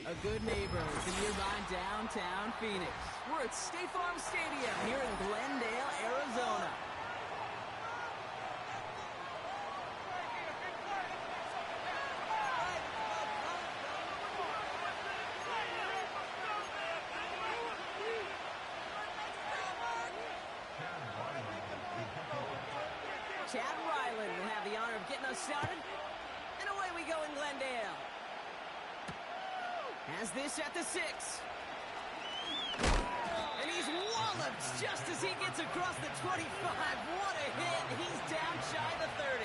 A good neighbor to nearby downtown Phoenix. We're at State Farm Stadium here in Glendale, Arizona. Chad Ryland will have the honor of getting us started. And away we go in Glendale. Has this at the 6. And he's walloped just as he gets across the 25. What a hit. He's down shy of the 30.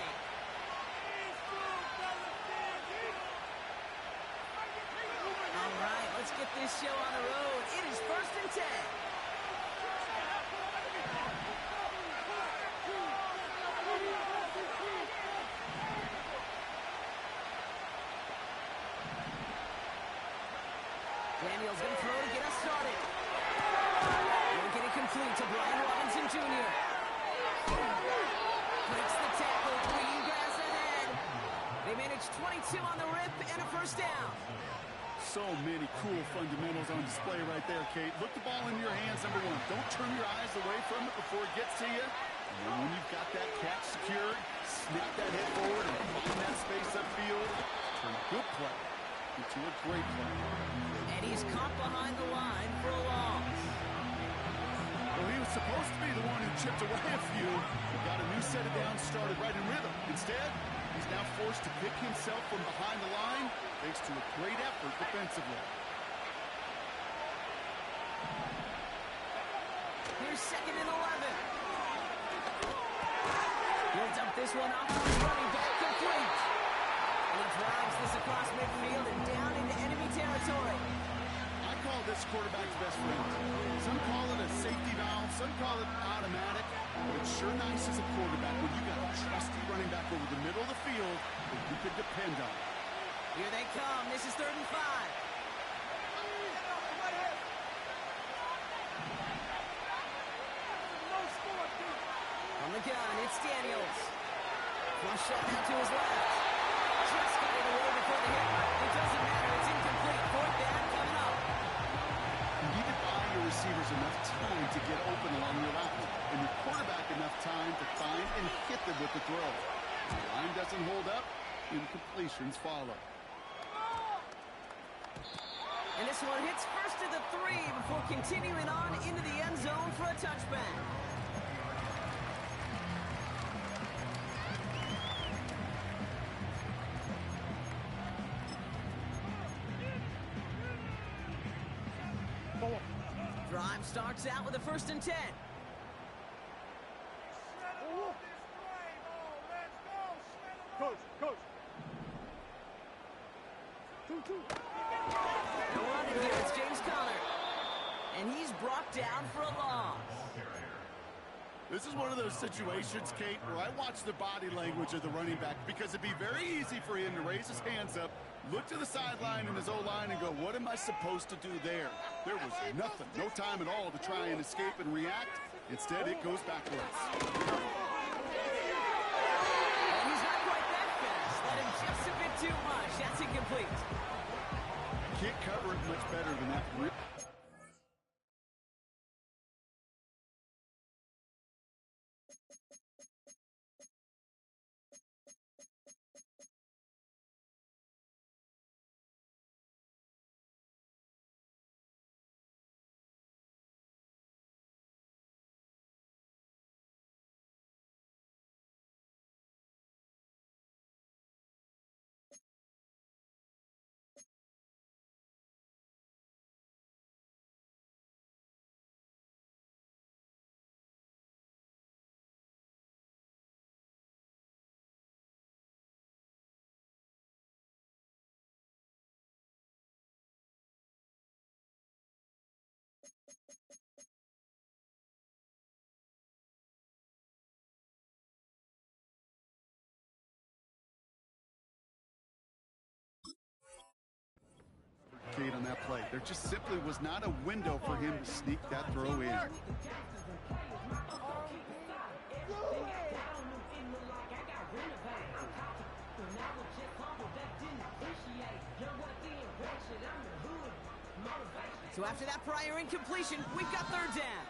All right, let's get this show on the road. It is 1st and 10. Daniel's going to throw to get us started. Won't get it complete to Brian Robinson Jr. Breaks the tackle, clean grass ahead. They manage 22 on the rip and a 1st down. So many cool fundamentals on display right there, Kate. Look the ball in your hands, number 1. Don't turn your eyes away from it before it gets to you. And then when you've got that catch secured, snap that head forward and find that space upfield. Turn a good play into a great play. And he's caught behind the line for a loss. Well, he was supposed to be the one who chipped away a few. He got a new set of downs started right in rhythm. Instead, he's now forced to pick himself from behind the line thanks to a great effort defensively. Here's 2nd and 11. He'll dump this one off to his running back, complete. And he drives this across midfield and down into enemy territory. I call this quarterback's best friend. Some call it a safety valve, some call it automatic. But it's sure nice as a quarterback when you got a trusty running back over the middle of the field that you can depend on. Here they come. This is 3rd and 5. On the gun, it's Daniels. Flush shot now to his left. Just got it away before the hit. It doesn't matter. It's incomplete. 4th down coming up. You need to buy your receivers enough time to get open along your route, and your quarterback enough time to find and hit them with the throw. If the line doesn't hold up, incompletions follow. And this one hits first to the 3 before continuing on into the end zone for a touchback. Drive starts out with a 1st and 10. Coach. No run in here, it's James Conner. And he's brought down for a loss. This is one of those situations, Kate, where I watch the body language of the running back because it'd be very easy for him to raise his hands up, look to the sideline in his O-line and go, what am I supposed to do there? There was nothing, no time at all to try and escape and react. Instead, it goes backwards. And he's not quite that fast. Let him just a bit too much. That's incomplete. Can't cover it much better than that. Kate on that play. There just simply was not a window for him to sneak that throw in. So after that prior incompletion, we've got third down.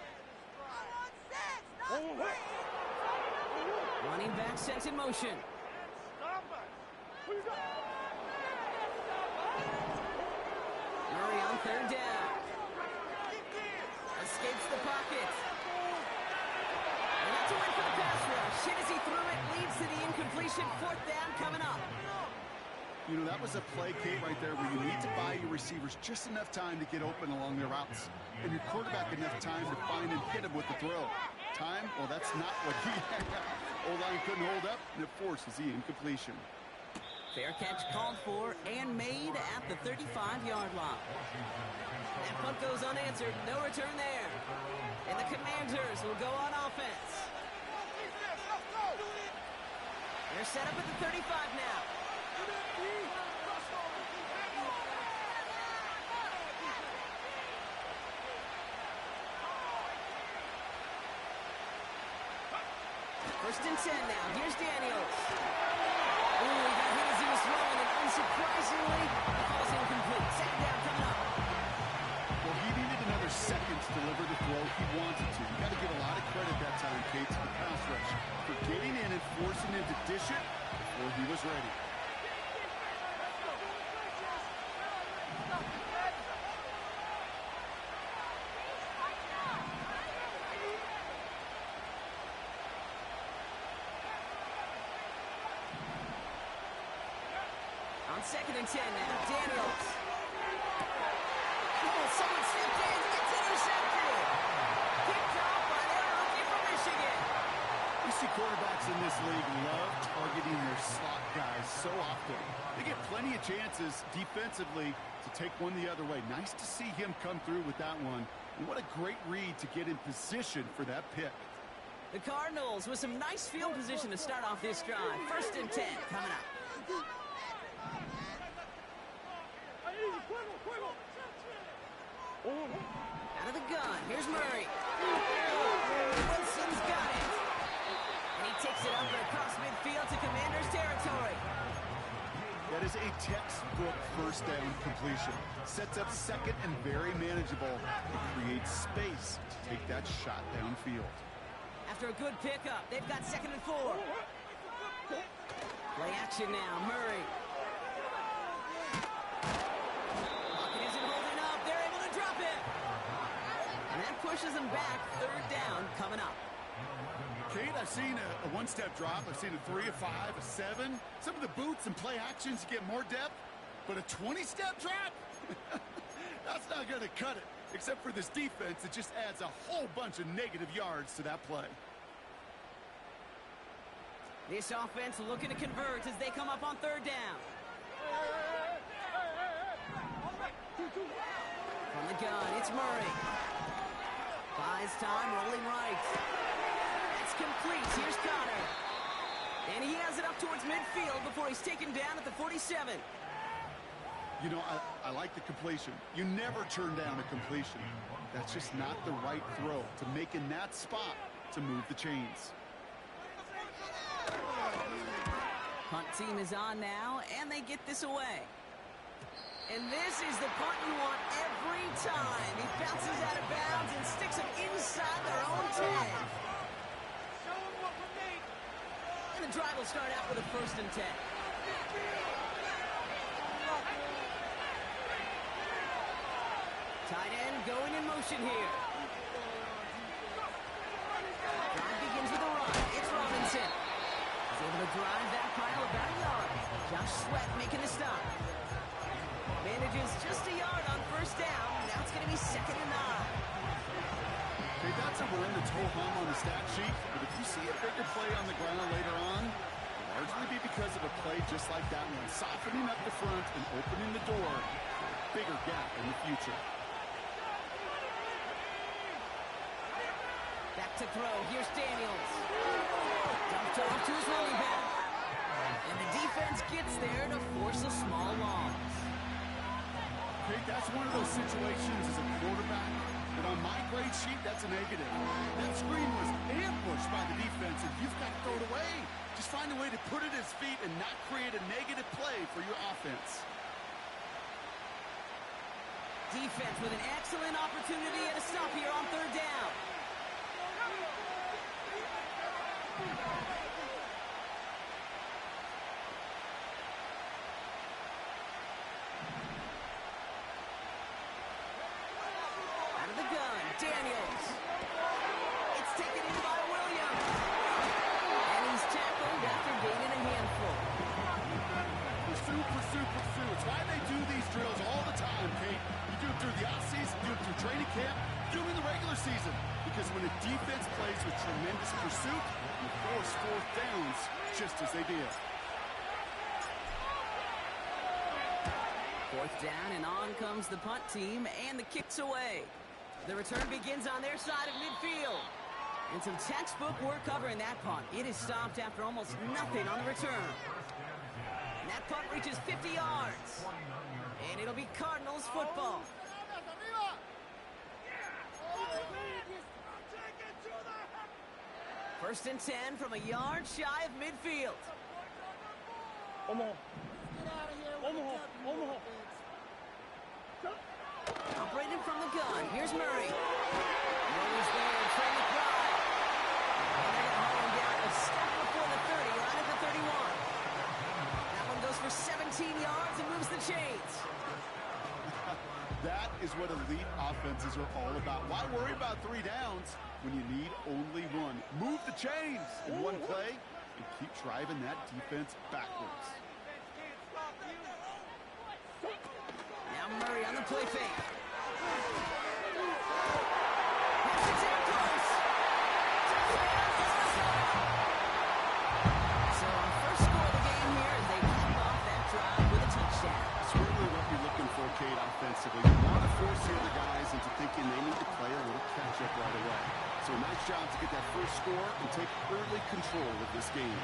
Running back sent in motion. Murray on third down. Escapes the pocket. And that's a win for the pass rush. Hit as he threw it, leads to the incompletion. Fourth down coming up. You know, that was a play, Kate, right there where you need to buy your receivers just enough time to get open along their routes. And your quarterback enough time to find and hit him with the throw. Time? Well, that's not what he had. O-line couldn't hold up, and it forces the incompletion. Fair catch called for and made at the 35-yard line. That punt goes unanswered. No return there. And the Commanders will go on offense. They're set up at the 35 now. First and 10 now. Here's Daniels. Ooh, he got hit as he was throwing, and unsurprisingly, the ball's incomplete. Second down coming up. Well, he needed another second to deliver the throw he wanted to. You got to give a lot of credit that time, Kate, to the pass rush for getting in and forcing him to dish it before he was ready. Second and 10 now. Daniels. Oh, someone stepped in. It's intercepted. Picked off by their rookie from Michigan. You see quarterbacks in this league love targeting their slot guys so often. They get plenty of chances defensively to take one the other way. Nice to see him come through with that one. And what a great read to get in position for that pick. The Cardinals with some nice field position to start off this drive. First and 10 coming up. Out of the gun, here's Murray. Wilson's got it. And he takes it up and across midfield to Commander's territory. That is a textbook first down completion. Sets up second and very manageable. It creates space to take that shot downfield. After a good pickup, they've got second and 4. Play action now, Murray. Pushes him back. Third down coming up. Kate, I've seen a one-step drop. I've seen a 3, a 5, a 7. Some of the boots and play actions get more depth, but a 20-step drop? That's not going to cut it, except for this defense that just adds a whole bunch of negative yards to that play. This offense looking to convert as they come up on third down. From the gun, it's Murray. Buys time, rolling right. That's complete. Here's Connor. And he has it up towards midfield before he's taken down at the 47. You know, I like the completion. You never turn down a completion. That's just not the right throw to make in that spot to move the chains. Punt team is on now, and they get this away. And this is the punt you want every time. He bounces out of bounds and sticks him inside their own 10. And the drive will start out with a first and 10. Tight end going in motion here. Drive begins with a run. It's Robinson. He's able to drive that pile about a yard. Josh Sweat making the stop. Manages just a yard on first down. Now it's going to be second and 9. Okay, that's a run that's ho-hum on the stat sheet. But if you see a bigger play on the ground later on, it'll largely be because of a play just like that one. Softening up the front and opening the door for a bigger gap in the future. Back to throw. Here's Daniels. Dumped off to his running back. And the defense gets there to force a small loss. Okay, that's one of those situations as a quarterback that on my grade sheet, that's a negative. That screen was ambushed by the defense, and you've got to throw it away. Just find a way to put it at his feet and not create a negative play for your offense. Defense with an excellent opportunity and a stop here on third down. Out of the gun, Daniels. It's taken in by Williams. And he's tackled after gaining a handful. Pursue, pursue, pursue. It's why they do these drills all the time, Kate. You do it through the offseason, do it through training camp, do it in the regular season. Because when a defense plays with tremendous pursuit, you force fourth downs just as they did. Fourth down, and on comes the punt team, and the kick's away. The return begins on their side of midfield. And some textbook work covering that punt. It is stopped after almost nothing on the return. And that punt reaches 50 yards. And it'll be Cardinals football. First and 10 from a yard shy of midfield. Operating from the gun. Here's Murray. Murray's there, trying to drive. And they're going to haul him down a step before the 30, right at the 31. That one goes for 17 yards and moves the chains. That is what elite offenses are all about. Why worry about 3 downs when you need only one? Move the chains in one play and keep driving that defense backwards. Now Murray on the play fake. It's in close. So our first score of the game here as they cap off that drive with a touchdown. That's really what you're looking for, Kate, offensively. You want to force the other guys into thinking they need to play a little catch-up right away. So a nice job to get that first score and take early control of this game.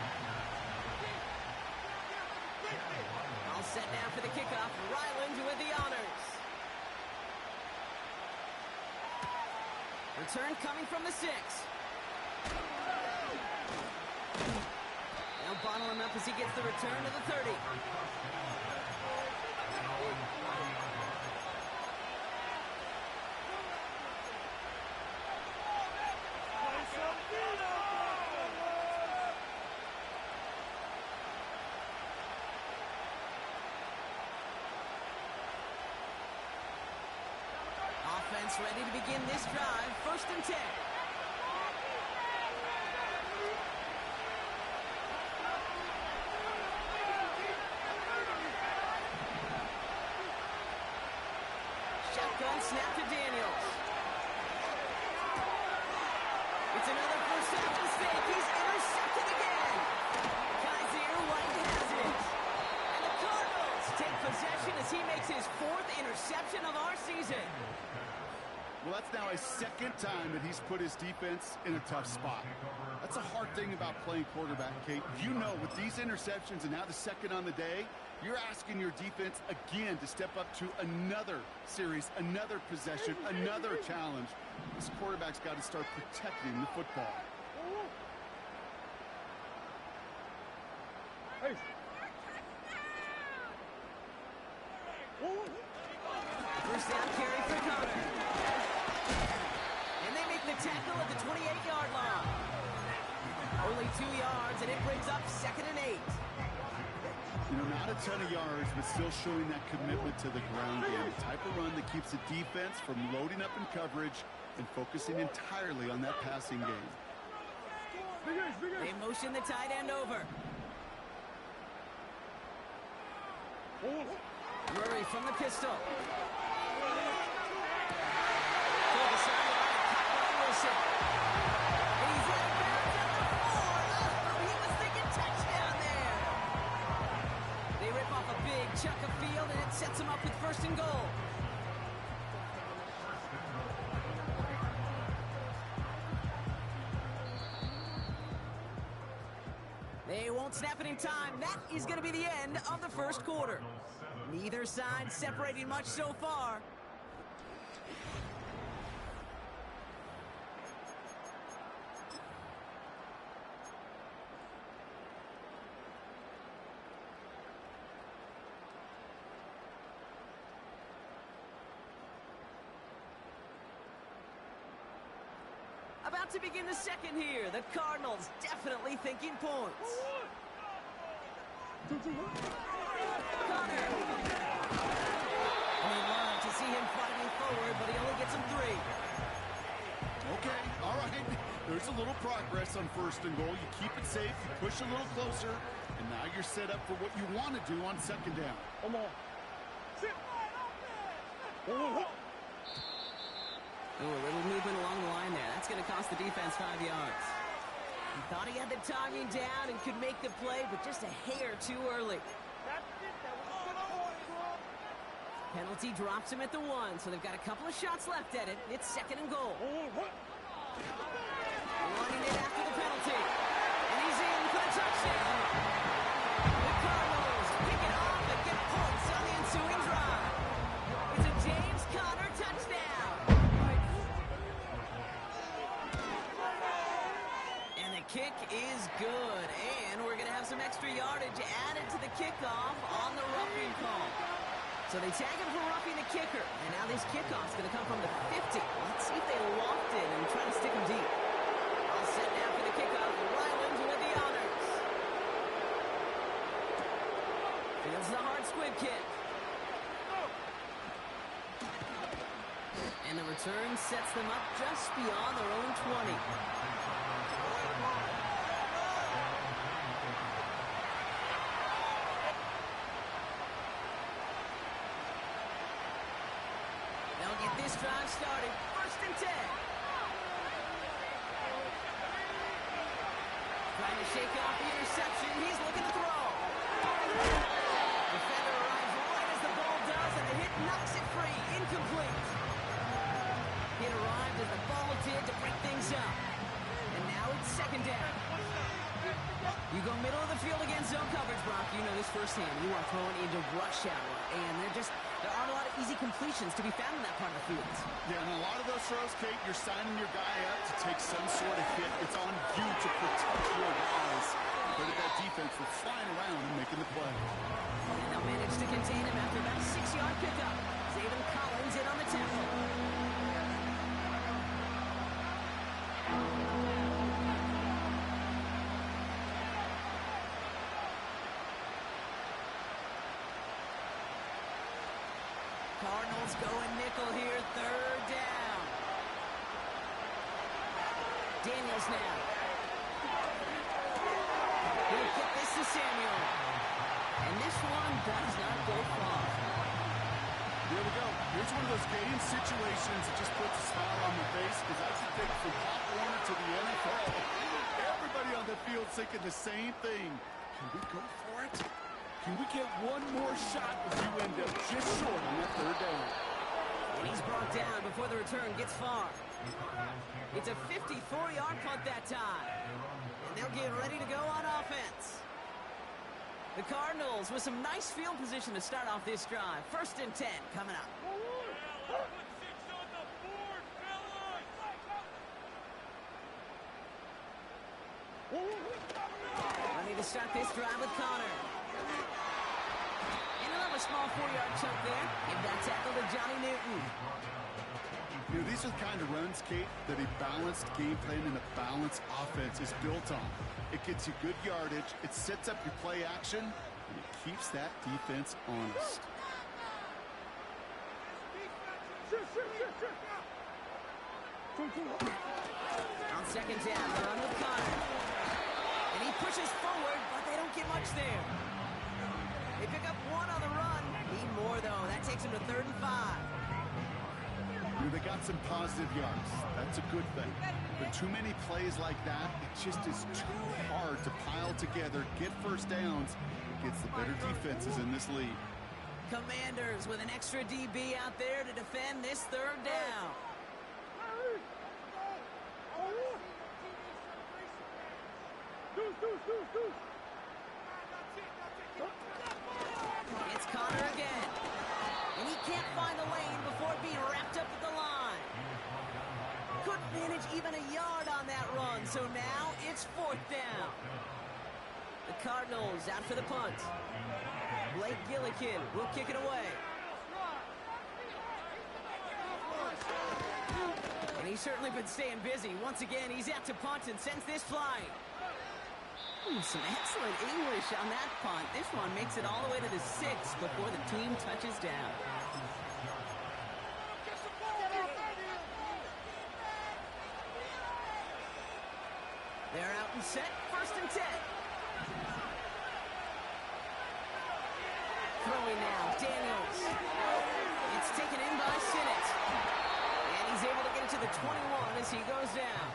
All set now for the kickoff. Ryland with the honors. Return coming from the 6. They'll bottle him up as he gets the return to the 30. Offense ready to begin this drive. First and 10. Shotgun snap to Daniels. It's another first half mistake. He's intercepted again. Kaiser White has it. And the Cardinals take possession as he makes his 4th interception of our season. Well, that's now a second time that he's put his defense in a tough spot. That's a hard thing about playing quarterback, Kate. You know, with these interceptions and now the second on the day, you're asking your defense again to step up to another series, another possession, another challenge. This quarterback's got to start protecting the football. Hey. First down carry for Connor. And they make the tackle at the 28-yard line. Only 2 yards, and it brings up 2nd and 8. You know, not a ton of yards, but still showing that commitment to the ground game. The type of run that keeps the defense from loading up in coverage and focusing entirely on that passing game. They motion the tight end over. Murray from the pistol. Pull the sideline, caught by Wilson. And he's out of bounds at the 4. Oh, he was thinking touchdown there. They rip off a big chunk of field, and it sets him up with 1st and goal. They won't snap it in time. That is going to be the end of the first quarter. Neither side separating much so far. About to begin the second here. The Cardinals definitely thinking points. Connor. And we'd love to see him fighting forward, but he only gets him 3. Okay, all right. There's a little progress on 1st and goal. You keep it safe, you push a little closer, and now you're set up for what you want to do on 2nd down. Come on. Ooh, a little movement along the line there. That's going to cost the defense 5 yards. He thought he had the timing down and could make the play, but just a hair too early. Penalty drops him at the 1, so they've got a couple of shots left at it. It's 2nd and goal. Running it after the penalty. And he's in for the touchdown. The Cardinals pick it off and get points on the ensuing drive. It's a James Conner touchdown. And the kick is good. And we're going to have some extra yardage added to the kickoff on the roughing call. So they tag him for roughing the kicker. And now this kickoff's going to come from the 50. Let's see if they loft it and try to stick him deep. All set now for the kickoff. Ryland with the honors. Fields the hard squib kick. And the return sets them up just beyond their own 20. They'll get this drive started. 1st and 10. Trying to shake off the interception. He's looking to throw. Defender arrives right as the ball does, and the hit knocks it free. Incomplete. It arrived as the ball did to break things up. And now it's 2nd down. You go middle of the field against zone coverage, Brock. You know this firsthand. You are throwing into rush hour, and there aren't a lot of easy completions to be found in that part of the field. Yeah, and a lot of those throws, Kate, you're signing your guy up to take some sort of hit. It's on you to protect your guys. But that defense was flying around and making the play. And they'll manage to contain him after about a 6-yard pickup. Zayden Collins in on the tackle. Cardinals going nickel here, 3rd down. Daniels now. He'll get this to Samuel. And this one does not go far. Here we go. Here's one of those game situations that just puts a smile on my face, because I can think from Pop Warner to the NFL. Everybody on the field thinking the same thing. Can we go for it? Can we get one more shot as you end up just short on that 3rd down? And he's brought down before the return gets far. It's a 54-yard punt that time. And they'll get ready to go on offense. The Cardinals with some nice field position to start off this drive. 1st and 10 coming up. Ready to start this drive with Connor. And he'll have a small 4-yard chunk there. Give that tackle to Johnny Newton. You know, these are the kind of runs, Kate, that a balanced game plan and a balanced offense is built on. It gets you good yardage, it sets up your play action, and it keeps that defense honest. On 2nd down, the run with Connor. And he pushes forward, but they don't get much there. They pick up 1 on the run. Need more, though. That takes him to 3rd and 5. You know, they got some positive yards. That's a good thing. But too many plays like that, it just is too hard to pile together, get 1st downs against the better defenses in this league. Commanders with an extra DB out there to defend this 3rd down. It's Connor again. And he can't find the lane before being wrapped up at the line. Couldn't manage even a yard on that run, so now it's 4th down. The Cardinals out for the punt. Blake Gillikin will kick it away. And he's certainly been staying busy. Once again, he's out to punt and sends this flying. Ooh, some excellent English on that punt. This one makes it all the way to the 6 before the team touches down. They're out and set, 1st and 10. Throwing now, Daniels. It's taken in by Sinnott. And he's able to get it to the 21 as he goes down.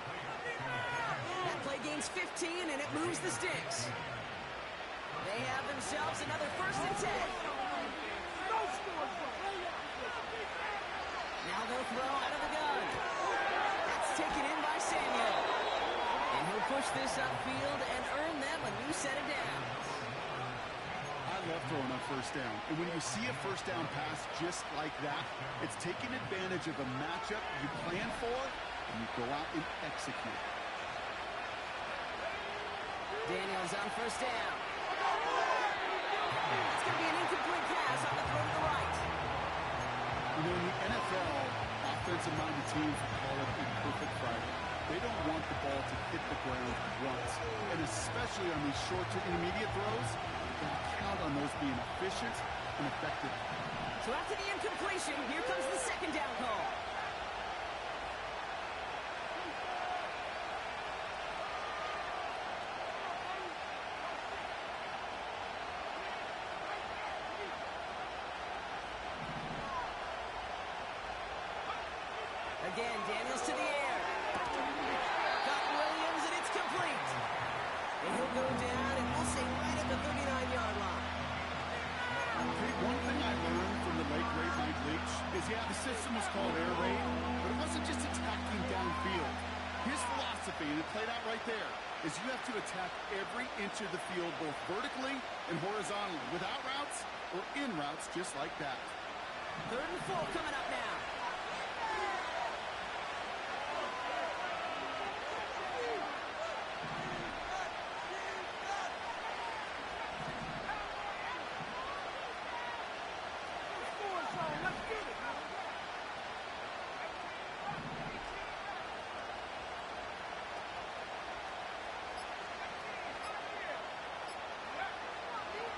That play gains 15, and it moves the sticks. They have themselves another 1st and 10. Now they'll throw out of the gun. That's taken in by Samuel. And he'll push this upfield and earn them a new set of downs. I love throwing on 1st down. And when you see a 1st down pass just like that, it's taking advantage of a matchup you plan for, and you go out and execute. Daniels on 1st down. It's going to be an incomplete pass on the throw to the right. You know, in the NFL, offensive-minded teams call it a perfect Friday. They don't want the ball to hit the ground once. And especially on these short to intermediate throws, you got to count on those being efficient and effective. So after the incompletion, here comes the 2nd down call. Again, Daniels to the air. Got Williams, and it's complete. And he'll go down, and we'll say right at the 39-yard line. Okay, one thing I learned from the late, great Mike Leach is, yeah, the system was called air raid, but it wasn't just attacking downfield. His philosophy, and it played out right there, is you have to attack every inch of the field, both vertically and horizontally, without routes or in routes just like that. 3rd and 4 coming up now.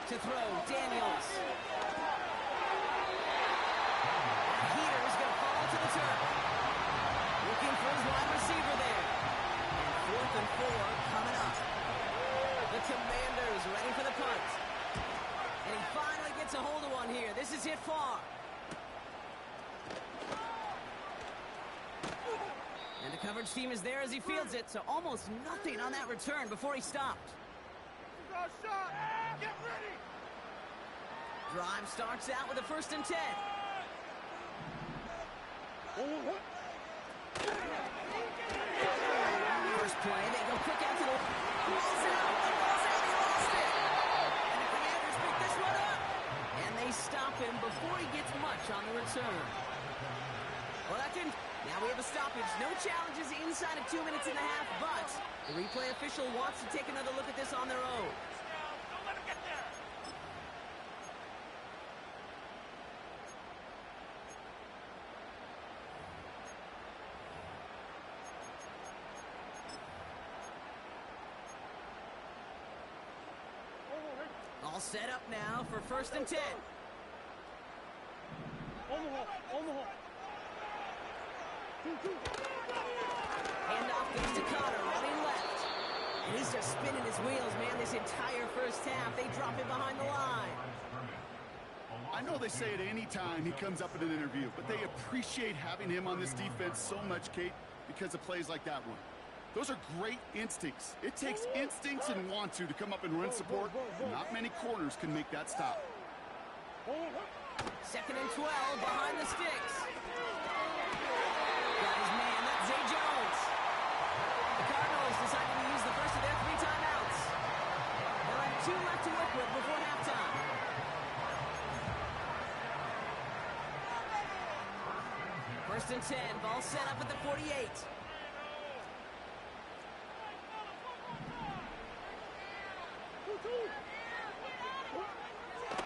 To throw, Daniels. Heater is going to fall to the turf. Looking for his wide receiver there. And 4th and 4 coming up. The Commanders ready for the punt. And he finally gets a hold of one here. This is hit far. And the coverage team is there as he fields it, so almost nothing on that return before he stopped. Shot! Get ready! Drive starts out with a 1st and 10. First play, they go quick out to the... Ball's out! The ball's out! He lost it! And the Commanders pick this one up! And they stop him before he gets much on the return. Well, that didn't... Now we have a stoppage. No challenges inside of 2 minutes and a half, but the replay official wants to take another look at this on their own. Don't let him get there! All set up now for 1st and 10. Handoff goes to Connor, running left. And he's just spinning his wheels, man, this entire 1st half. They drop him behind the line. I know they say it any time he comes up in an interview, but they appreciate having him on this defense so much, Kate, because of plays like that one. Those are great instincts. It takes instincts and want to come up and run support. Not many corners can make that stop. 2nd and 12 behind the sticks. Got his man, that's Zay Jones. The Cardinals deciding to use the first of their 3 timeouts. They'll have 2 left to work with before halftime. First and 10, ball set up at the 48.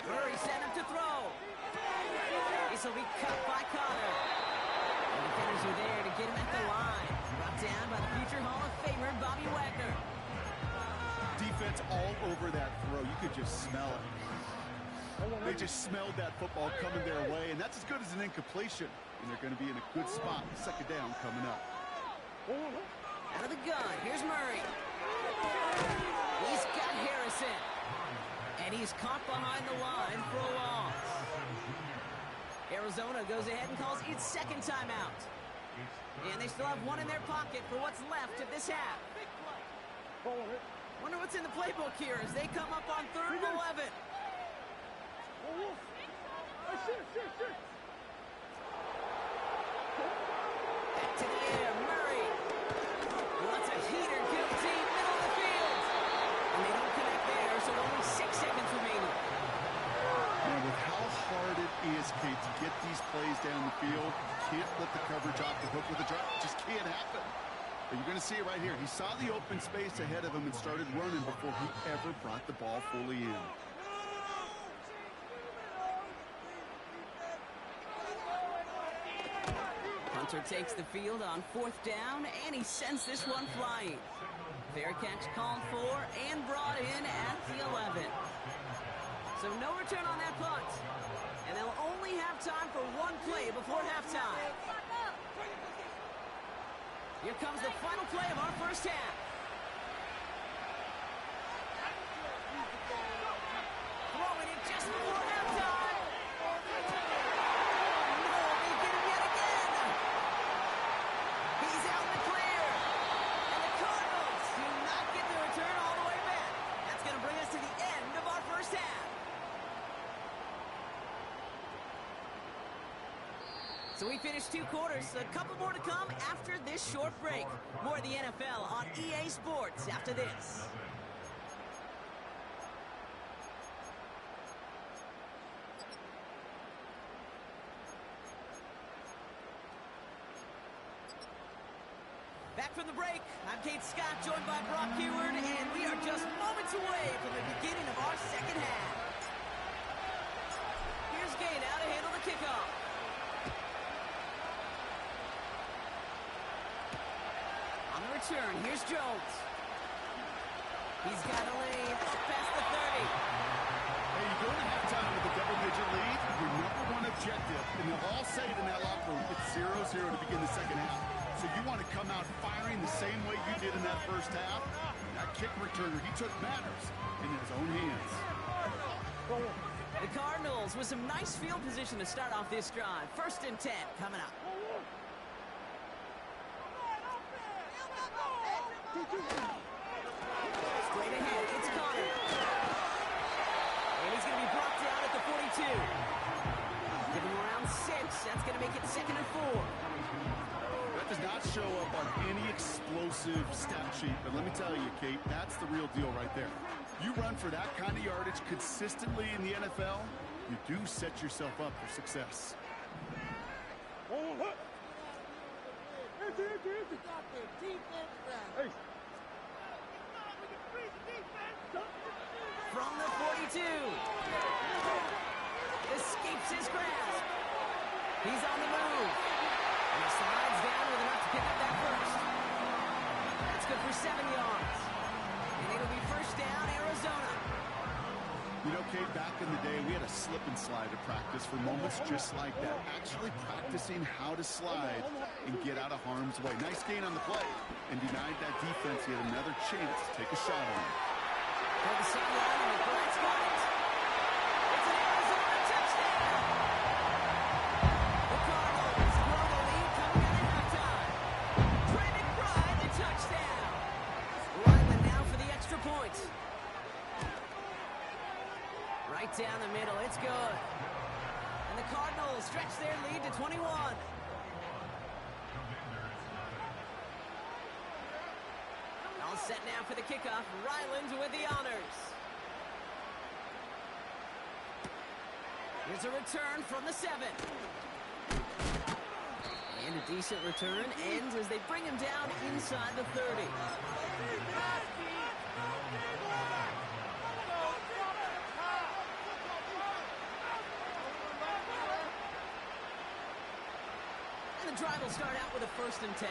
Murray set up to throw. This will be cut by Connor. Defenders are there to get him at the line. Brought down by the future Hall of Famer, Bobby Wagner. Defense all over that throw. You could just smell it. They just smelled that football coming their way, and that's as good as an incompletion. And they're going to be in a good spot. Second down coming up. Out of the gun, here's Murray. He's got Harrison. And he's caught behind the line for a loss. Arizona goes ahead and calls its second timeout. And they still have one in their pocket for what's left of this half. Wonder what's in the playbook here as they come up on 3rd and 11. Back to the air, Murray. Wants a heater, guilty, middle of the field. And they don't connect there, so only 6 seconds remaining. And with how hard it is, Kate, to get these plays down the field, you can't let the coverage off the hook with a drop. It just can't happen. But you're going to see it right here. He saw the open space ahead of him and started running before he ever brought the ball fully in. Hunter takes the field on 4th down, and he sends this one flying. Fair catch called for and brought in at the 11. So no return on that punt. And they'll only have time for one play before halftime. Here comes the final play of our first half. Throwing it just before halftime. No, they get him yet again. He's out in the clear. And the Cardinals do not get the return all the way back. That's going to bring us to the end of our first half. So we finished 2 quarters. A couple more to come after this short break. More of the NFL on EA Sports after this. Back from the break, I'm Kate Scott, joined by Brock Heward, and we are just moments away from the beginning of our second half. Here's Gay now to handle the kickoff. On the return, here's Jones. He's got a lane up past the 30. Hey, you go to halftime with a double-digit lead, your number one objective, and they'll all say it in that locker room, it's 0-0 to begin the second half. So you want to come out firing the same way you did in that first half. That kick returner, he took matters in his own hands. The Cardinals with some nice field position to start off this drive. 1st and 10 coming up. Straight ahead, it's Connor. And he's going to be brought down at the 42. Give him around 6. That's going to make it 2nd and 4. That does not show up on any explosive stat sheet, but let me tell you, Kate, that's the real deal right there. You run for that kind of yardage consistently in the NFL, you do set yourself up for success. From the 42. Escapes his grasp. He's on the move. And he slides down with enough to pick up that first. That's good for 7 yards. And it'll be 1st down, Arizona. You know, Kate, back in the day, we had a slip and slide at practice for moments just like that. Actually practicing how to slide and get out of harm's way. Nice gain on the play. And denied that defense yet another chance to take a shot on him. On the sideline, and McBride's got it. It's an Arizona touchdown. The Cardinals grow the lead coming out of halftime. Trey McBride, the touchdown. Ryland now for the extra point. Right down the middle, it's good. And the Cardinals stretch their lead to 21. All set now for the kickoff. Ryland with the honors. Here's a return from the 7. And a decent return ends as they bring him down inside the 30. drive will start out with a 1st and 10.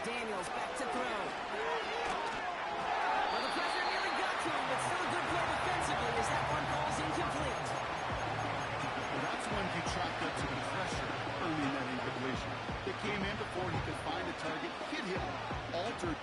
Daniels back to throw. Well, the pressure nearly got to him, but still a good play defensively as that one falls incomplete. Well, that's when he tracked up to the pressure, earning that incompletion. It came in before he could find a target, hit him, altered.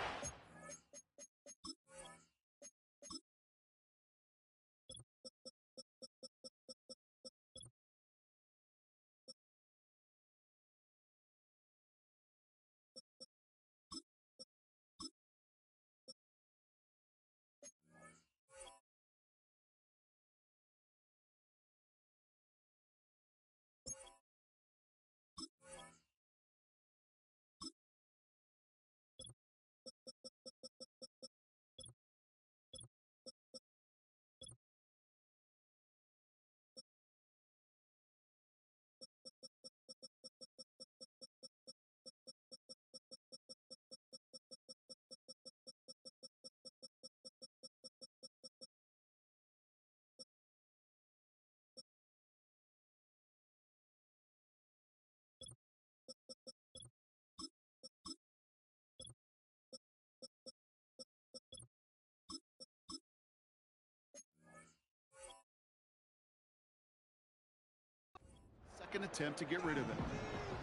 Second attempt to get rid of it.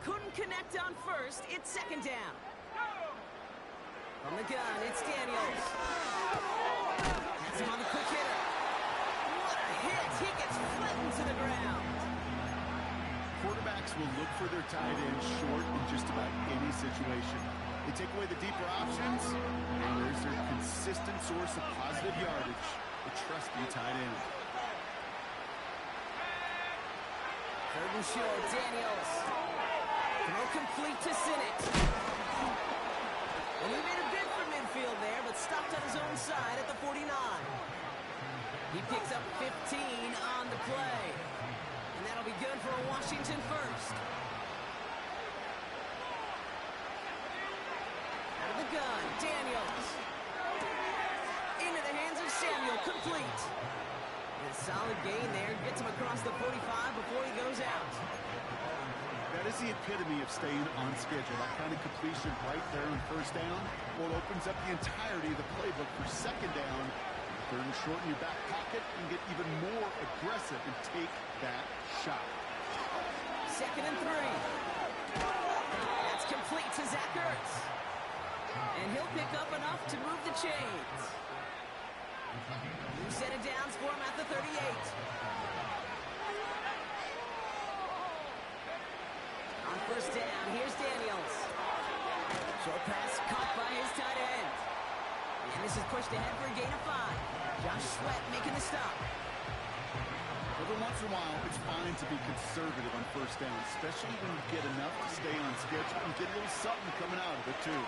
Couldn't connect on 1st. It's 2nd down. From the gun, it's Daniels. That's him on the quick hitter. What a hit. He gets flattened to the ground. Quarterbacks will look for their tight end short in just about any situation. They take away the deeper options, and there's their consistent source of positive yardage, the trusty tight end. 3rd and short, Daniels. Throw complete to Sinnott. And he made a bid for midfield there, but stopped on his own side at the 49. He picks up 15 on the play. And that'll be good for a Washington 1st. Out of the gun, Daniels. Into the hands of Samuel, complete. And a solid gain there, gets him across the 45 before he goes out. That is the epitome of staying on schedule. That kind of completion right there on 1st down, well, it opens up the entirety of the playbook for 2nd down. 3rd and short in your back pocket and get even more aggressive and take that shot. 2nd and 3. That's complete to Zach Ertz. And he'll pick up enough to move the chains. New set of downs for him at the 38. On 1st down, here's Daniels. Short pass caught by his tight end. And this is pushed ahead for a gain of 5. Josh Sweat making the stop. Every once in a while, it's fine to be conservative on 1st down, especially when you get enough to stay on schedule and get a little something coming out of it, too.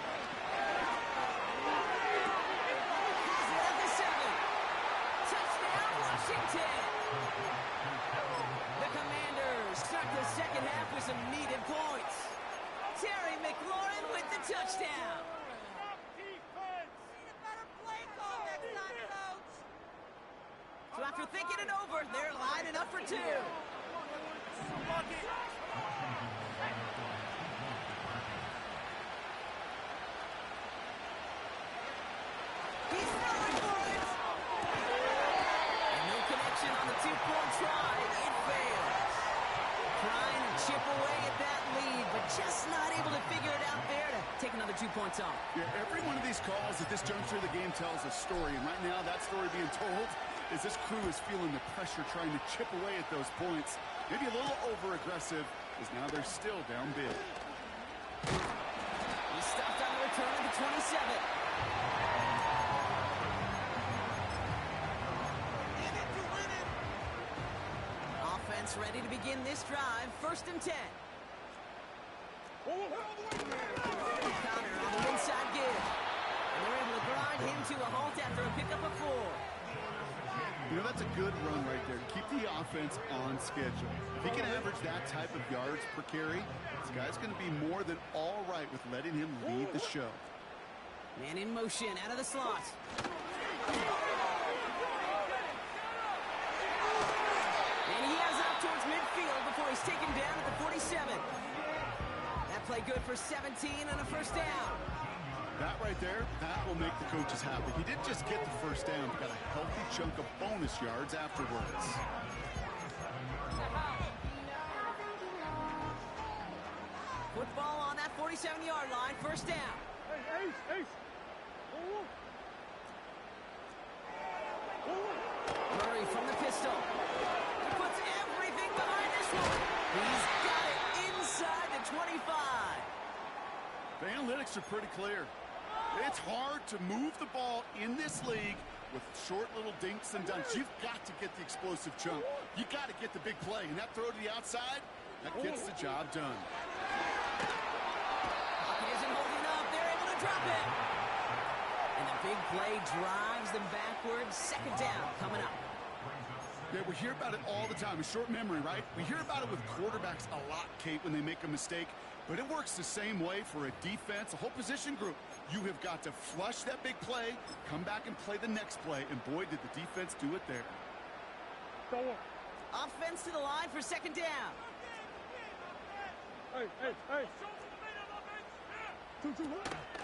The Commanders start the 2nd half with some needed points. Terry McLaurin with the touchdown. So after thinking it over, they're lining up for 2. He's throwing for it. And no connection on the 2-point try. It fails. Trying to chip away at that lead, but just not able to figure it out there to take another 2 points off. Yeah, every one of these calls at this juncture of the game tells a story, and right now that story being told is this crew is feeling the pressure trying to chip away at those points. Maybe a little over-aggressive, as now they're still down big. He stopped on the return of the 27. Offense ready to begin this drive. 1st and 10. Connor on the inside give. And they're able to grind him to a halt after a pickup of 4. You know, that's a good run right there. Keep the offense on schedule. If he can average that type of yards per carry, this guy's going to be more than all right with letting him lead the show. Man in motion out of the slot. And he has up towards midfield before he He's taken down at the 47. That play good for 17 and a first down. That right there, that will make the coaches happy. He didn't just get the first down, he got a healthy chunk of bonus yards afterwards. Football on that 47-yard line, first down. Hey, Ace, Ace. Murray from the pistol. He puts everything behind this one. He's got it inside the 25. The analytics are pretty clear. It's hard to move the ball in this league with short little dinks and dunks. You've got to get the explosive chunk. You got to get the big play. And that throw to the outside, that gets the job done. Pocket isn't holding up. They're able to drop it. And the big play drives them backwards. Second down coming up. Yeah, we hear about it all the time. A short memory, right? We hear about it with quarterbacks a lot, Kate, when they make a mistake. But it works the same way for a defense, a whole position group. You have got to flush that big play, come back and play the next play, and boy, did the defense do it there. Offense to the line for second down. Hey.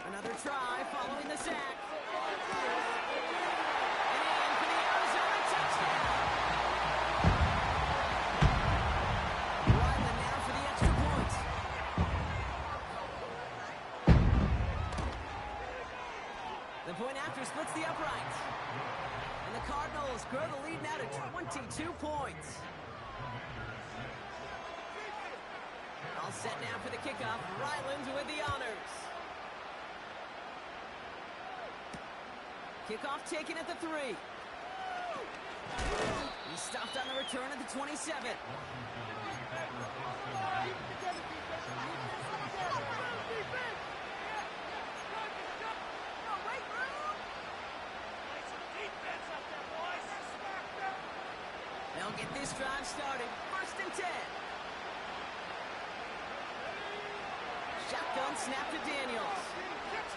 Another try following the sack. And in for the Arizona touchdown. Ryland now for the extra points. The point after splits the uprights. And the Cardinals grow the lead now to 22 points. All set now for the kickoff. Ryland with the honors. Kickoff taken at the 3. He stopped on the return at the 27. They'll get this drive started. First and 10. Shotgun snap to Daniels. Catch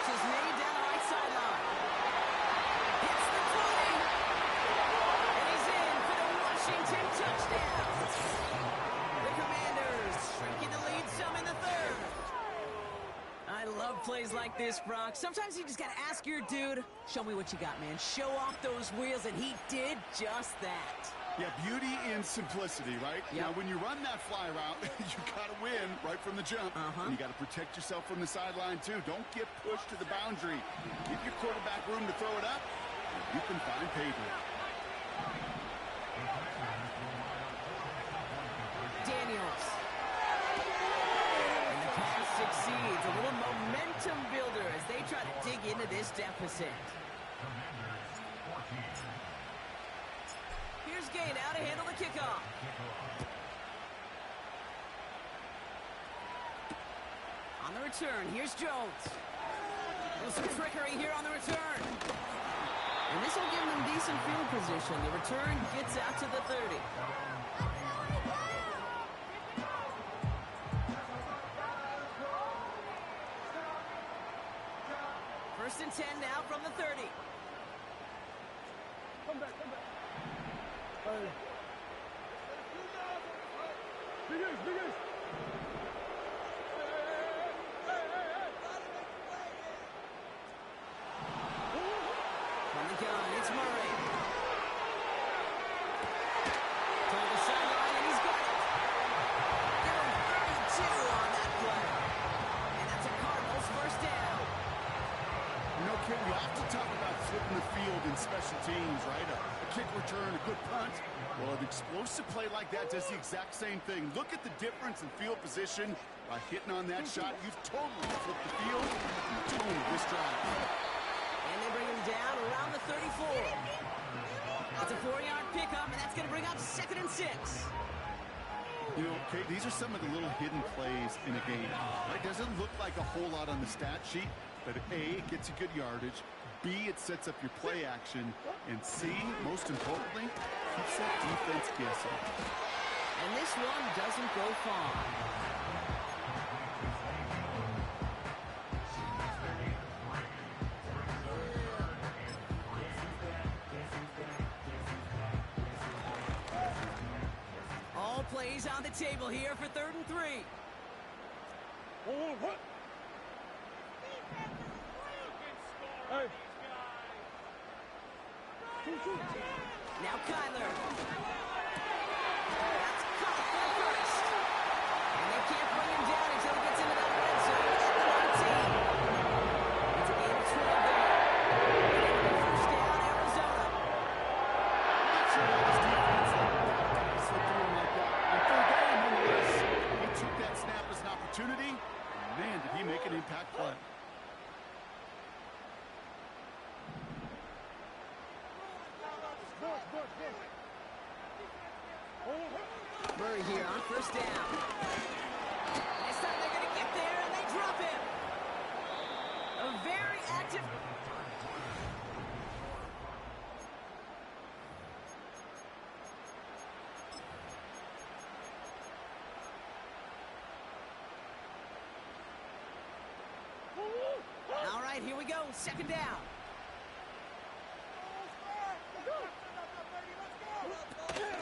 is made down the right sideline. Hits the 20. And he's in for the Washington touchdown. The Commanders shrinking the lead some in the third. I love plays like this, Brock. Sometimes you just got to ask your dude, show me what you got, man. Show off those wheels, and he did just that. Yeah, beauty in simplicity, right? Yep. Now, when you run that fly route, you got to win right from the jump. And you got to protect yourself from the sideline, too. Don't get pushed to the boundary. Give your quarterback room to throw it up, and you can find pavement. Daniels. And the pass succeeds. A little momentum builder as they try to dig into this deficit. Here's Gay now to handle the kickoff. On the return, here's Jones. Some trickery here on the return. And this will give them decent field position. The return gets out to the 30. First and 10 now from the 30. Come back. Big Ace. From the gun, it's Murray. Toward the sideline, and he's got it. Give him 32 on that play. And that's a Cardinals first down. You know, Kid, we often talk about flipping the field in special teams, right? A kick return, a good punt. Well, an explosive play like that does the exact same thing. Look at the difference in field position by hitting on that shot. You've totally flipped the field and the tone of this drive. And they bring him down around the 34. That's a 4-yard pickup, and that's going to bring up second and 6. You know, Kate, these are some of the little hidden plays in a game. It doesn't look like a whole lot on the stat sheet, but A, it gets you good yardage. B, it sets up your play action. And C, most importantly, keeps that defense guessing. And this one doesn't go far. plays on the table here for 3rd and 3. Oh, what? Hey. Now Kyler. That's caught for the first. And they can't bring him down until he gets into that red zone at the 19. It's a game of 12 there. And first down, Arizona. I'm not sure how this defense slipped through him like that. On 3rd down, nonetheless, he took that snap as an opportunity. Man, did he make an impact play. Murray here on first down. This time they're going to get there, and they drop him. A very active... All right, here we go. 2nd down.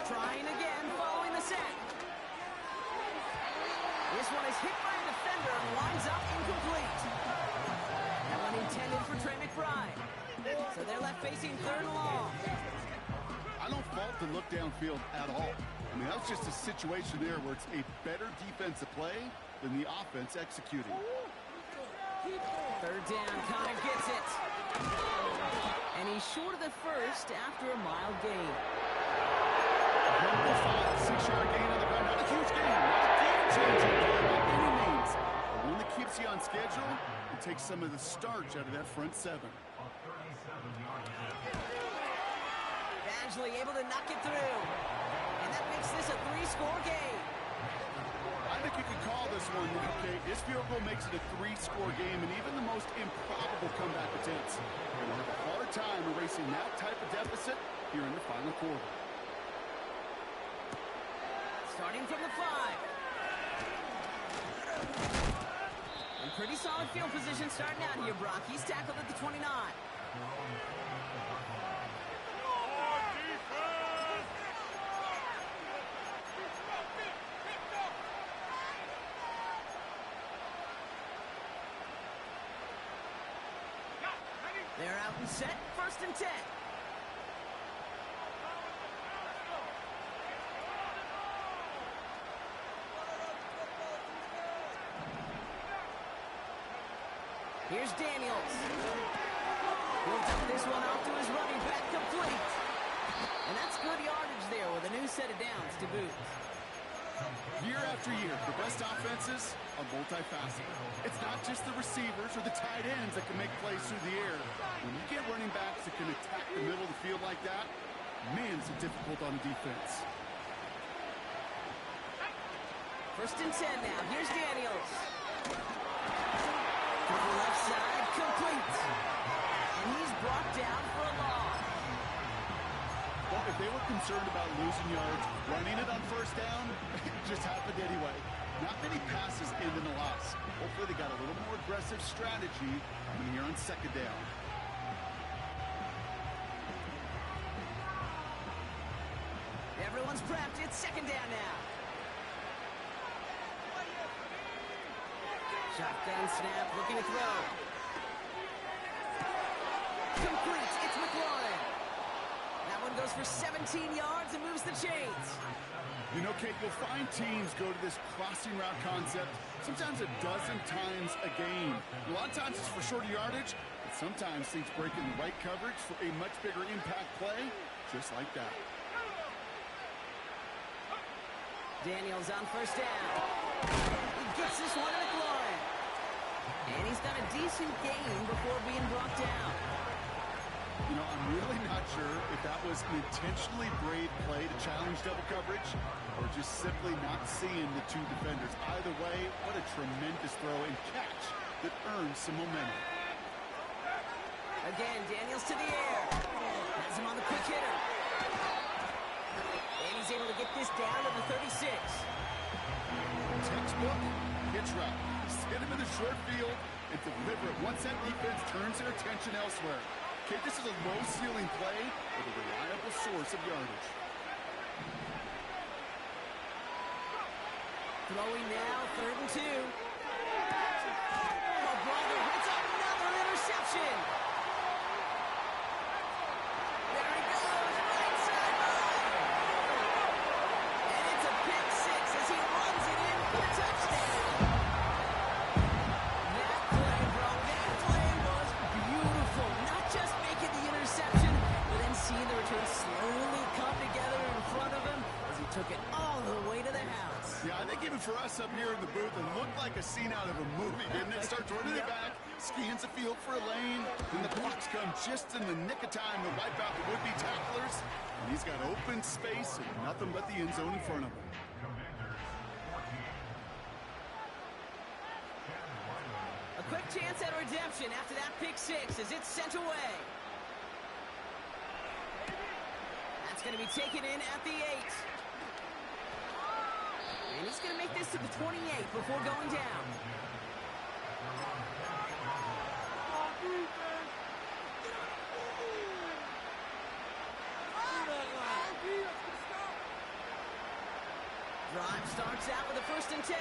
Trying again, following the sack. This one is hit by a defender and winds up incomplete. That one intended for Trey McBride. So they're left facing 3rd and long. I don't fault the look downfield at all. I mean, that's just a situation there where it's a better defensive play than the offense executing. 3rd down, Connor gets it. And he's short of the first after a mild gain. 6-yard gain on the ground. Not a huge gain. Not a game-changing play by any means. But one that keeps you on schedule and takes some of the starch out of that front 7. Badgley able to knock it through. And that makes this a 3-score game. I think you could call this one, okay? This field goal makes it a 3-score game, and even the most improbable comeback attempts are going to have a hard time erasing that type of deficit here in the final quarter. Starting from the 5. And pretty solid field position starting out here, Brock. He's tackled at the 29. They're out and set. 1st and 10. Here's Daniels. He'll dump this one off to his running back, complete. And that's good yardage there with a new set of downs to boot. Year after year, the best offenses are multifaceted. It's not just the receivers or the tight ends that can make plays through the air. When you get running backs that can attack the middle of the field like that, man, is it difficult on the defense. 1st and 10 now. Here's Daniels. To the left side, complete. And he's brought down for a loss. Well, if they were concerned about losing yards, running it on 1st down, it just happened anyway. Not many passes end in a loss. Hopefully they got a little more aggressive strategy when you're on 2nd down. Everyone's prepped. It's 2nd down now. Shotgun snap, looking to throw. Complete. It's McLaurin. That one goes for 17 yards and moves the chains. You know, Kate, you'll find teams go to this crossing route concept sometimes a dozen times a game. A lot of times it's for shorter yardage, but sometimes things break in the right coverage for a much bigger impact play, just like that. Daniels on 1st down. He gets this one to McLaurin. And he's got a decent gain before being brought down. You know, I'm really not sure if that was an intentionally brave play to challenge double coverage or just simply not seeing the two defenders. Either way, what a tremendous throw and catch that earns some momentum. Again, Daniels to the air. Has him on the quick hitter. And he's able to get this down to the 36. Textbook hitch route. Just hit him in the short field and deliver it once that defense turns their attention elsewhere. Okay, this is a low-ceiling play with a reliable source of yardage. Throwing now, 3rd and 2. Oh, brother, it's another interception. There he goes, right sideline. And it's a pick six as he runs it in for a touchdown. That play was beautiful. Not just making the interception, but then seeing the return slowly come together in front of him as he took it all the way to the house. Yeah, I think even for us up here in the booth, it looked like a scene out of a movie, didn't it? Starts running it back, scans the field for a lane, and the blocks come just in the nick of time to wipe out the would-be tacklers. And he's got open space and nothing but the end zone in front of him. A quick chance at redemption after that pick six as it's sent away. That's going to be taken in at the 8. And he's going to make this to the 28 before going down. Drive starts out with a 1st and 10.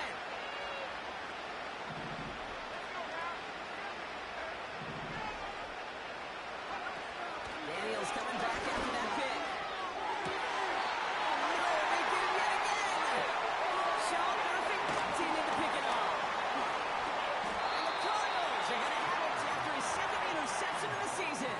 Daniels coming back after that pick. Oh, no, they get him yet again. Sean Murphy continued to pick it off. And the Cardinals are going to have it after his 2nd interception of the season.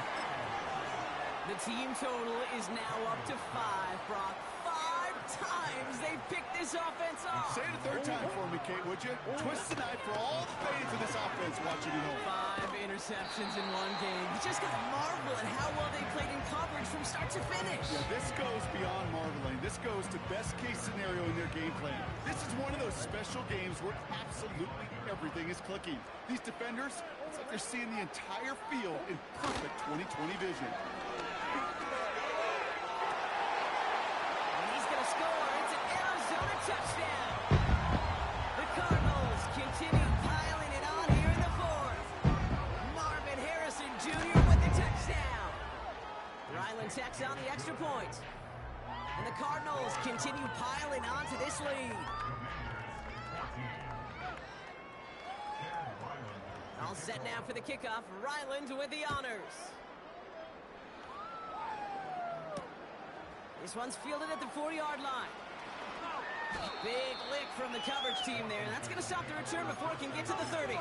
The team total is now up to 5, Brock. 5 times they've picked this offense off. Say it a 3rd time for me, Kate, would you? Twist the knife for all the fans of this offense watching at home. 5 interceptions in one game. You just got to marvel at how well they played in coverage from start to finish. Yeah, this goes beyond marveling. This goes to best case scenario in their game plan. This is one of those special games where absolutely everything is clicking. These defenders, it's like they're seeing the entire field in perfect 20/20 vision. And he's going to score. It's an Arizona touchdown. The Cardinals continue piling it on here in the 4th. Marvin Harrison Jr. with the touchdown. Ryland tacks on the extra point. And the Cardinals continue piling on to this lead. All set now for the kickoff. Ryland with the honors. This one's fielded at the 4-yard line. Big lick from the coverage team there. That's going to stop the return before it can get to the 30.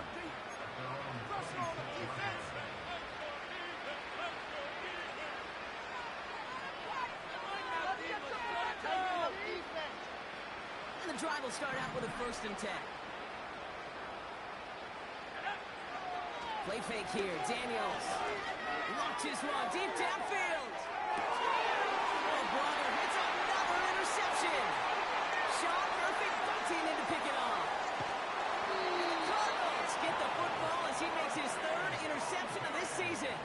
And the drive will start out with a 1st and 10. Play fake here. Daniels launches one deep downfield. Oh, brother, it's another interception. Sean Murphy continuing to pick it off. The Cardinals get the football as he makes his 3rd interception of this season.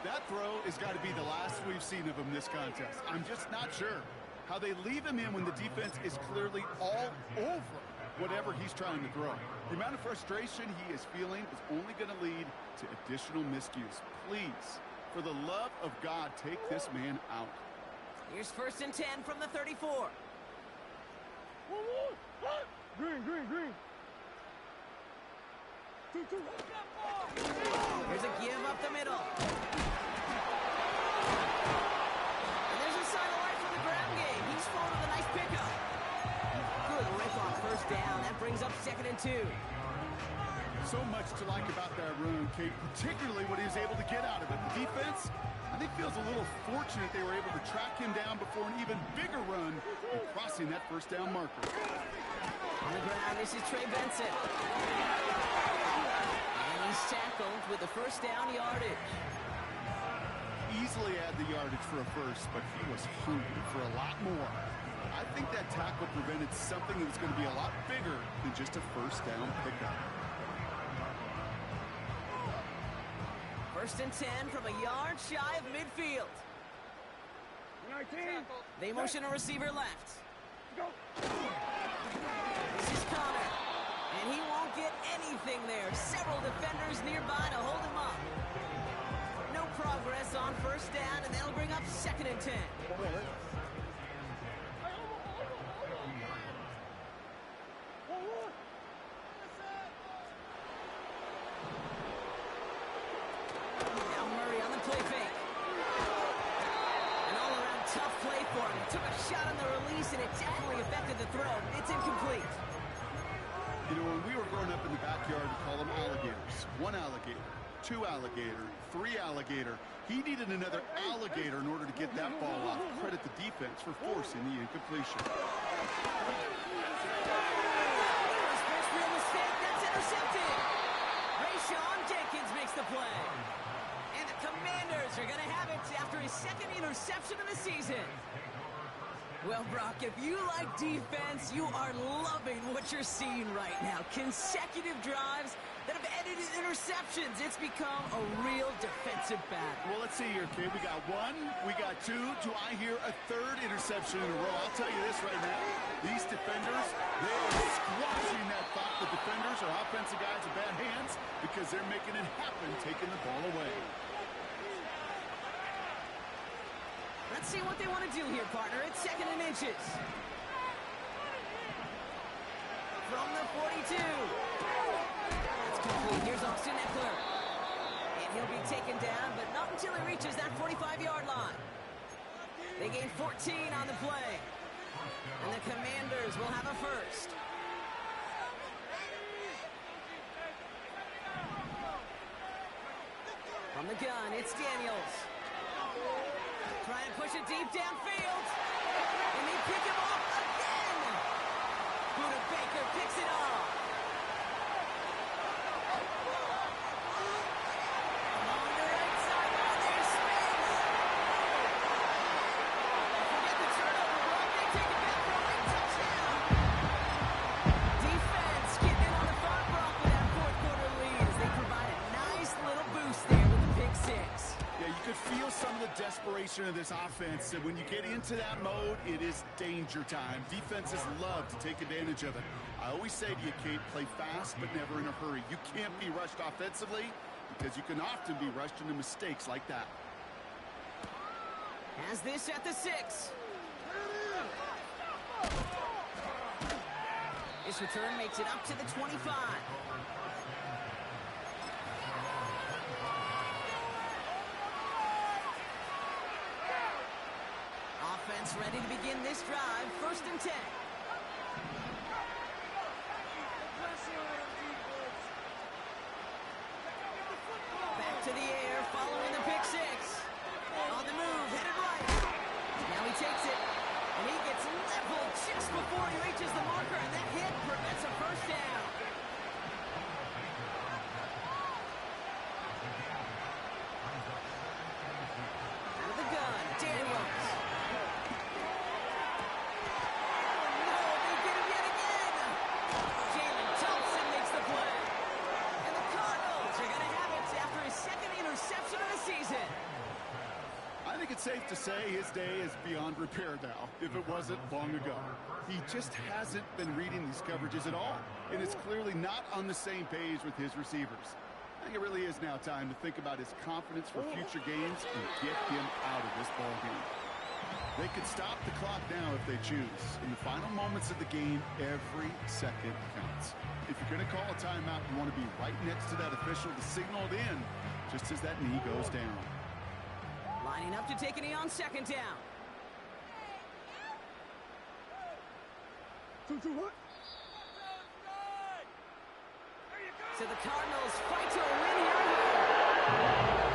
That throw has got to be the last we've seen of him this contest. I'm just not sure how they leave him in when the defense is clearly all over whatever he's trying to throw. The amount of frustration he is feeling is only going to lead to additional miscues. Please, for the love of God, take this man out. Here's 1st and 10 from the 34. Green. Here's a give up the middle. And there's a sign of life from the ground game. He's full with a nice pickup. Good rip on 1st down. That brings up 2nd and 2. So much to like about that run, Kate, particularly what he was able to get out of it. The defense, I think, feels a little fortunate they were able to track him down before an even bigger run and crossing that 1st down marker. On the ground, this is Trey Benson. And he's tackled with the 1st down yardage. Easily had the yardage for a 1st, but he was hungry for a lot more. I think that tackle prevented something that was going to be a lot bigger than just a 1st down pickup. 1st and 10 from a yard shy of midfield. 19. They motion a receiver left. Go. This is Connor. And he won't get anything there. Several defenders nearby to hold him up. No progress on 1st down, and that'll bring up 2nd and 10. Took a shot on the release, and it definitely affected the throw. It's incomplete. You know, when we were growing up in the backyard, we call them alligators. 1 alligator, 2 alligator, 3 alligator. He needed another alligator in order to get that ball off. Credit the defense for forcing the incompletion. First real mistake, that's intercepted. Rayshawn Jenkins makes the play. And the Commanders are going to have it after his second interception of the season. Well, Brock, if you like defense, you are loving what you're seeing right now. Consecutive drives that have ended in interceptions. It's become a real defensive battle. Well, let's see here, kid. We got 1, we got 2. Do I hear a 3rd interception in a row? I'll tell you this right now. These defenders, they are squashing that thought. The defenders are offensive guys in bad hands because they're making it happen, taking the ball away. Let's see what they want to do here, partner. It's 2nd and inches. From the 42. That's complete. Here's Austin Eckler. And he'll be taken down, but not until he reaches that 45-yard line. They gain 14 on the play. And the Commanders will have a first. From the gun, it's Daniels. Trying to push it deep downfield. And they pick him off again. Buda Baker picks it off. On the right side. Oh, there's space. Forget the turnover. Well, they take it back for a late touchdown. Defense getting in on the far block with that 4th quarter lead as they provide a nice little boost there with the pick 6. Yeah, you could feel some of the desperation of this offense. And when you get into that mode, it is danger time. Defenses love to take advantage of it. I always say to you, Kate, play fast but never in a hurry. You can't be rushed offensively because you can often be rushed into mistakes like that. Has this at the 6. This return makes it up to the 25. Offense ready to begin this drive. 1st and 10. Back to the air, following the pick 6. On the move, headed right. Now he takes it, and he gets leveled just before he reaches the marker, and that hit prevents a first down. Out of the gun, Daniels. It's safe to say his day is beyond repair now, if it wasn't long ago. He just hasn't been reading these coverages at all, and is clearly not on the same page with his receivers. I think it really is now time to think about his confidence for future games and get him out of this ball game. They could stop the clock now if they choose. In the final moments of the game, every second counts. If you're going to call a timeout, you want to be right next to that official to signal it in just as that knee goes down. Lining up to take a knee on 2nd down. So the Cardinals fight to a win here.